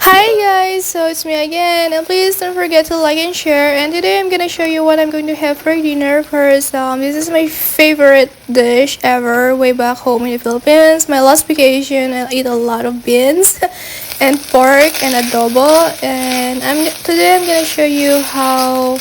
Hi guys, so it's me again, and please don't forget to like and share. And today I'm gonna show you what I'm going to have for dinner. First, this is my favorite dish ever way back home in the Philippines. My last vacation, I eat a lot of beans and pork and adobo. And today I'm gonna show you how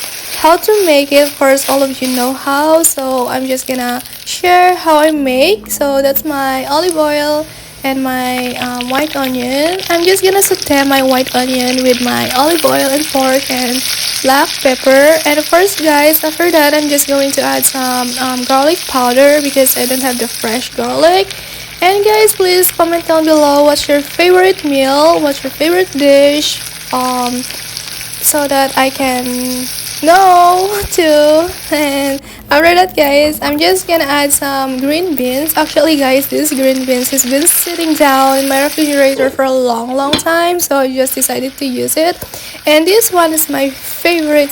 to make it. Of course, all of you know how, so I'm just gonna share how I make. So that's my olive oil and my white onion. I'm just gonna saute my white onion with my olive oil and pork and black pepper. And of course, guys, after that, I'm just going to add some garlic powder because I don't have the fresh garlic. And guys, please comment down below what's your favorite meal, what's your favorite dish, so that I can know too. And after that, guys, I'm just gonna add some green beans. Actually, guys, this green beans has been sitting down in my refrigerator for a long time, so I just decided to use it. And this one is my favorite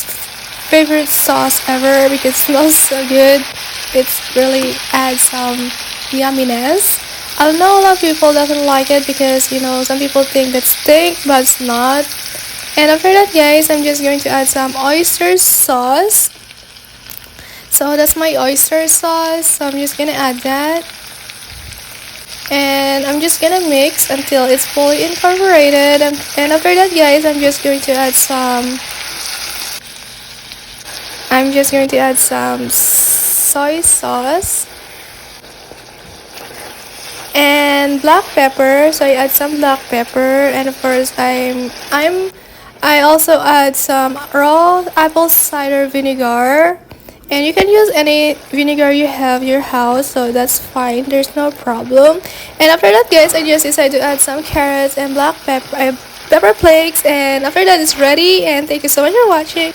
sauce ever because it smells so good. It really adds some yumminess. I know a lot of people doesn't like it because some people think that's stink, but it's not. And after that, guys, I'm just going to add some oyster sauce. So that's my oyster sauce. So I'm just gonna add that. And I'm just gonna mix until it's fully incorporated. And after that, guys, I'm just going to add some soy sauce and black pepper. So I add some black pepper, and of course I also add some raw apple cider vinegar, and you can use any vinegar you have in your house, so that's fine, there's no problem. And after that, guys, I just decided to add some carrots and black pepper flakes, and after that it's ready. And thank you so much for watching.